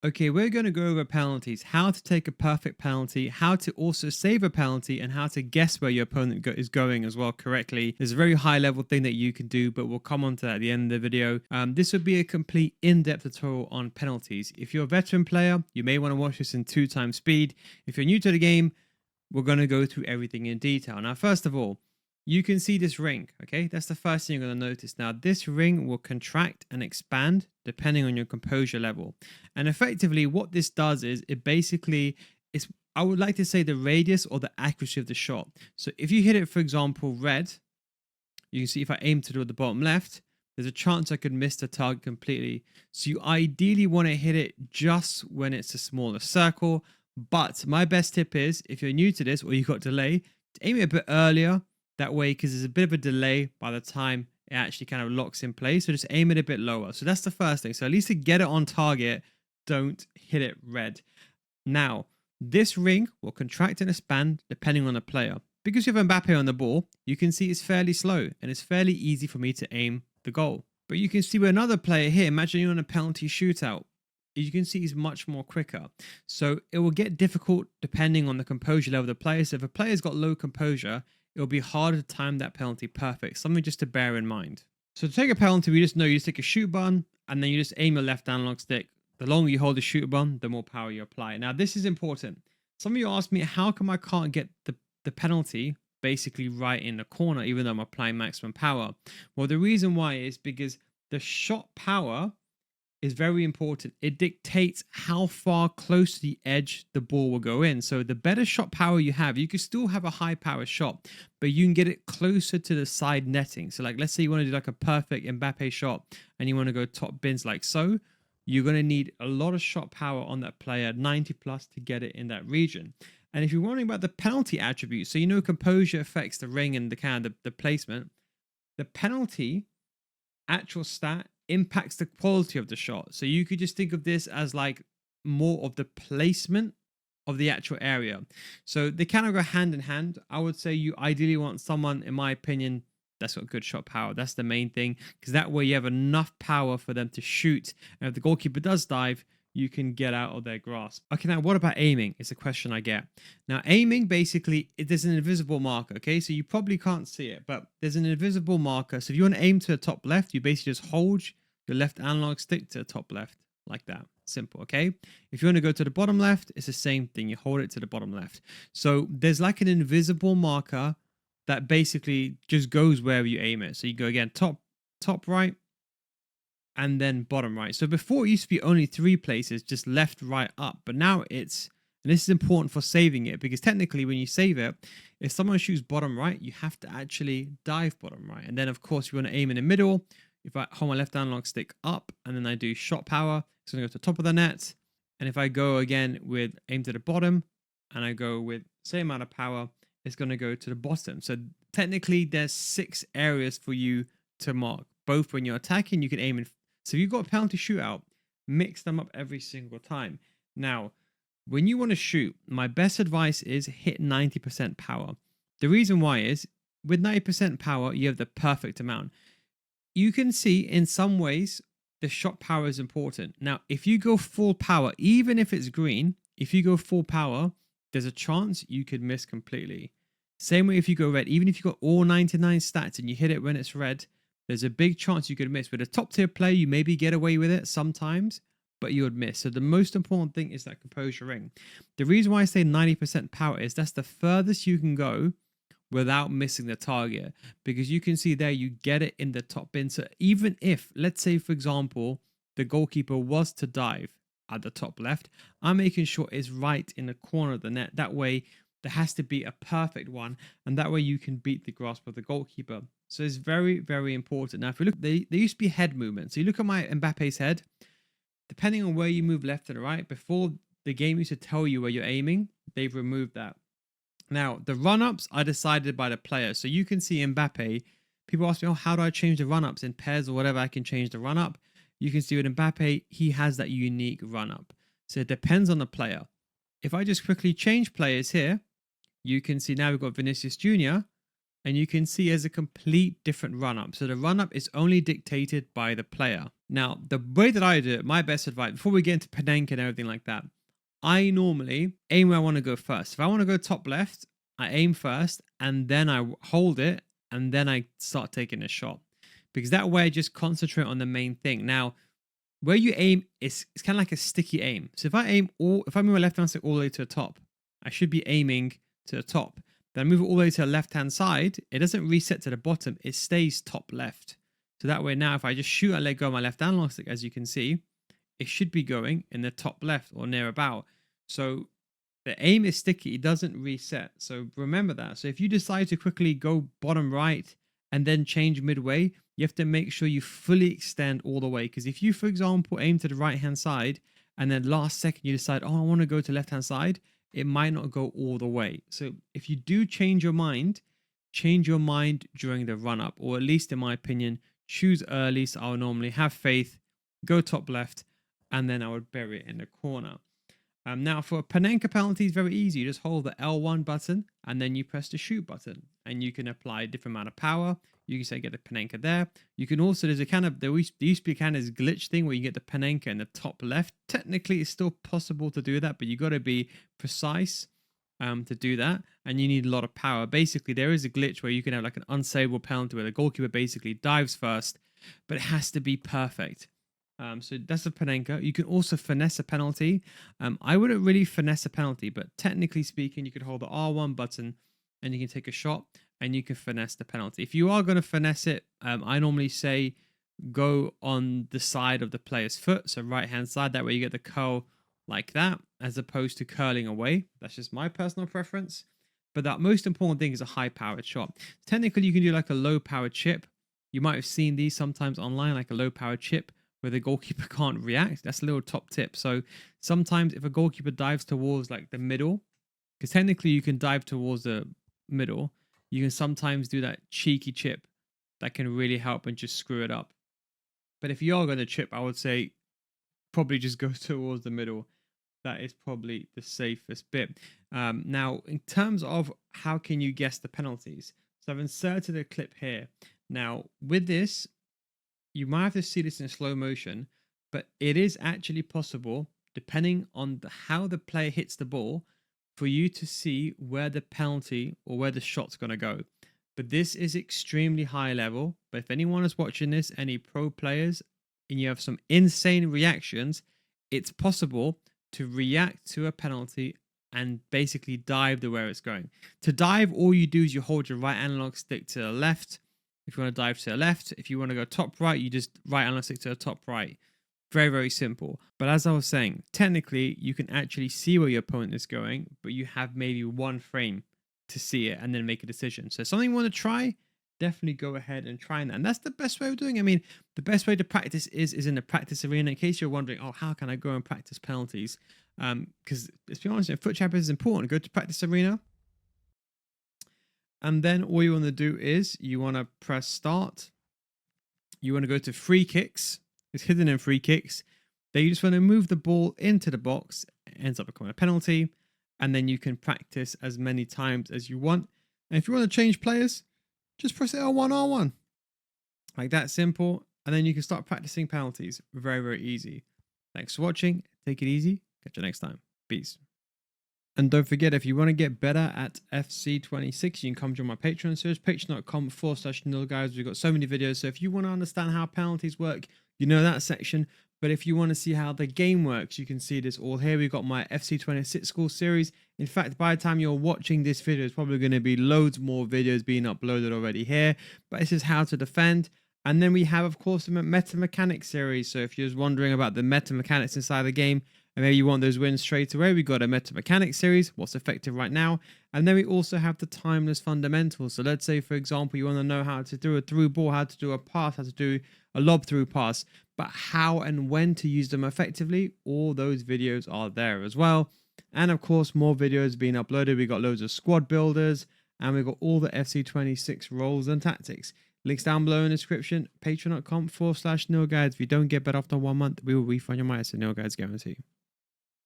Okay, we're going to go over penalties, how to take a perfect penalty, how to also save a penalty, and how to guess where your opponent is going as well correctly. There's a very high level thing that you can do, but we'll come on to that at the end of the video. This would be a complete in-depth tutorial on penalties. If you're a veteran player, you may want to watch this in 2x speed. If you're new to the game, we're going to go through everything in detail. Now, first of all, you can see this ring, okay? That's the first thing you're going to notice. Now, this ring will contract and expand depending on your composure level. And effectively, what this does is it basically is, I would like to say, the radius or the accuracy of the shot. So if you hit it, for example, red, you can see if I aim to the bottom left, there's a chance I could miss the target completely. So you ideally want to hit it just when it's a smaller circle. But my best tip is, if you're new to this or you've got delay, aim it a bit earlier. That way, because there's a bit of a delay by the time it actually kind of locks in place. So just aim it a bit lower. So that's the first thing. So at least to get it on target, don't hit it red. Now, this ring will contract and expand depending on the player. Because you have Mbappe on the ball, you can see it's fairly slow and it's fairly easy for me to aim the goal. But you can see with another player here, imagine you're on a penalty shootout. You can see he's much more quicker. So it will get difficult depending on the composure level of the player. So if a player's got low composure, it'll be harder to time that penalty perfect. Something just to bear in mind. So to take a penalty, we just know you just take a shoot button and then you just aim your left analog stick. The longer you hold the shoot button, the more power you apply. Now, this is important. Some of you ask me, how come I can't get the penalty basically right in the corner, even though I'm applying maximum power? Well, the reason why is because the shot power is very important. It dictates how far close to the edge the ball will go in. So the better shot power you have, you can still have a high power shot, but you can get it closer to the side netting. So like, let's say you want to do like a perfect Mbappe shot and you want to go top bins like so, you're going to need a lot of shot power on that player, 90 plus, to get it in that region. And if you're wondering about the penalty attribute, so you know composure affects the ring and the kind of the placement, the penalty actual stat impacts the quality of the shot. So you could just think of this as like more of the placement of the actual area. So they kind of go hand in hand. I would say you ideally want someone, in my opinion, that's got good shot power. That's the main thing, because that way you have enough power for them to shoot. And if the goalkeeper does dive, you can get out of their grasp. Okay, now what about aiming? It's a question I get. Now, aiming, basically, there's an invisible marker, okay? So you probably can't see it, but there's an invisible marker. So if you want to aim to the top left, you basically just hold your left analog stick to the top left, like that. Simple, okay? If you want to go to the bottom left, it's the same thing. You hold it to the bottom left. So there's like an invisible marker that basically just goes wherever you aim it. So you go again, top right, and then bottom right. So before it used to be only 3 places, just left, right, up. But now it's, and this is important for saving it, because technically when you save it, if someone shoots bottom right, you have to actually dive bottom right. And then of course, you want to aim in the middle. If I hold my left analog stick up and then I do shot power, it's going to go to the top of the net. And if I go again with aim to the bottom and I go with same amount of power, it's going to go to the bottom. So technically there's 6 areas for you to mark. Both when you're attacking, you can aim in. So if you've got a penalty shootout, mix them up every single time. Now, when you want to shoot, my best advice is hit 90% power. The reason why is with 90% power, you have the perfect amount. You can see in some ways the shot power is important. Now, if you go full power, even if it's green, if you go full power, there's a chance you could miss completely. Same way if you go red, even if you got all 99 stats and you hit it when it's red, there's a big chance you could miss. With a top tier player, you maybe get away with it sometimes, but you would miss. So the most important thing is that composure ring. The reason why I say 90% power is that's the furthest you can go without missing the target, because you can see there you get it in the top bin. So even if, let's say for example, the goalkeeper was to dive at the top left, I'm making sure it's right in the corner of the net. That way there has to be a perfect one, and that way you can beat the grasp of the goalkeeper. So it's very, very important. Now, if you look, there used to be head movement. So you look at my Mbappe's head, depending on where you move left and right, before the game used to tell you where you're aiming, they've removed that. Now, the run-ups are decided by the player. So you can see Mbappe, people ask me, oh, how do I change the run-ups in pairs or whatever? I can change the run-up. You can see with Mbappe, he has that unique run-up. So it depends on the player. If I just quickly change players here, you can see now we've got Vinicius Jr. and you can see as a complete different run-up. So the run-up is only dictated by the player. Now, the way that I do it, my best advice, before we get into Penenka and everything like that, I normally aim where I want to go first. If I want to go top left, I aim first, and then I hold it, and then I start taking a shot. Because that way I just concentrate on the main thing. Now, where you aim, it's kind of like a sticky aim. So if I move my left hand stick all the way to the top, I should be aiming to the top. Then I move it all the way to the left-hand side, it doesn't reset to the bottom, it stays top left. So that way now, if I just shoot and let go of my left analog stick, as you can see, it should be going in the top left or near about. So the aim is sticky, it doesn't reset. So remember that. So if you decide to quickly go bottom right and then change midway, you have to make sure you fully extend all the way. Because if you, for example, aim to the right-hand side and then last second you decide, oh, I want to go to left-hand side, it might not go all the way. So if you do change your mind during the run-up, or at least in my opinion, choose early. So I'll normally have faith, go top left, and then I would bury it in the corner. Now for a Penenka penalty, it's very easy. You just hold the L1 button and then you press the shoot button, and you can apply a different amount of power. You can say get the Penenka there. You can also, there used to be kind of this glitch thing where you get the Penenka in the top left. Technically, it's still possible to do that, but you got to be precise to do that, and you need a lot of power. Basically, there is a glitch where you can have like an unsavable penalty where the goalkeeper basically dives first, but it has to be perfect. So that's a Penenka. You can also finesse a penalty. I wouldn't really finesse a penalty, but technically speaking, you could hold the R1 button and you can take a shot and you can finesse the penalty. If you are going to finesse it, I normally say go on the side of the player's foot, so right hand side. That way you get the curl like that, as opposed to curling away. That's just my personal preference. But that most important thing is a high-powered shot. Technically, you can do like a low-powered chip. You might have seen these sometimes online, like a low-powered chip, where the goalkeeper can't react. That's a little top tip. So sometimes if a goalkeeper dives towards like the middle, because technically you can dive towards the middle, you can sometimes do that cheeky chip that can really help and just screw it up. But if you are going to chip, I would say probably just go towards the middle. That is probably the safest bit. Now, in terms of how can you guess the penalties, so I've inserted a clip here. Now, with this, you might have to see this in slow motion, but it is actually possible, depending on how the player hits the ball, for you to see where the penalty or where the shot's going to go. But this is extremely high level. But if anyone is watching this, any pro players, and you have some insane reactions, it's possible to react to a penalty and basically dive to where it's going. To dive, all you do is you hold your right analog stick to the left. If you want to dive to the left, if you want to go top right, you just right analog stick to the top right. Very, very simple. But as I was saying, technically, you can actually see where your opponent is going, but you have maybe one frame to see it and then make a decision. So something you want to try, definitely go ahead and try that. And that's the best way of doing it. I mean, the best way to practice is in the practice arena. In case you're wondering, oh, how can I go and practice penalties? Because let's be honest, foot champions is important. Go to practice arena. And then all you want to do is you want to press start. You want to go to free kicks. It's hidden in free kicks. Then you just want to move the ball into the box. It ends up becoming a penalty. And then you can practice as many times as you want. And if you want to change players, just press L1, R1. Like that simple. And then you can start practicing penalties. Very, very easy. Thanks for watching. Take it easy. Catch you next time. Peace. And don't forget, if you want to get better at FC26, you can come join my Patreon series, patreon.com/nilguys. We've got so many videos. So if you want to understand how penalties work, you know that section. But if you want to see how the game works, you can see this all here. We've got my FC26 school series. In fact, by the time you're watching this video, it's probably going to be loads more videos being uploaded already here. But this is how to defend. And then we have, of course, the meta mechanics series. So if you're wondering about the meta mechanics inside the game, and maybe you want those wins straight away, we got a meta mechanics series, what's effective right now. And then we also have the timeless fundamentals. So let's say, for example, you want to know how to do a through ball, how to do a pass, how to do a lob through pass, but how and when to use them effectively. All those videos are there as well. And of course, more videos being uploaded. We got loads of squad builders, and we've got all the FC26 roles and tactics. Links down below in the description, patreon.com/nilguides. If you don't get better after 1 month, we will refund your money. It's a Nil Guides guarantee.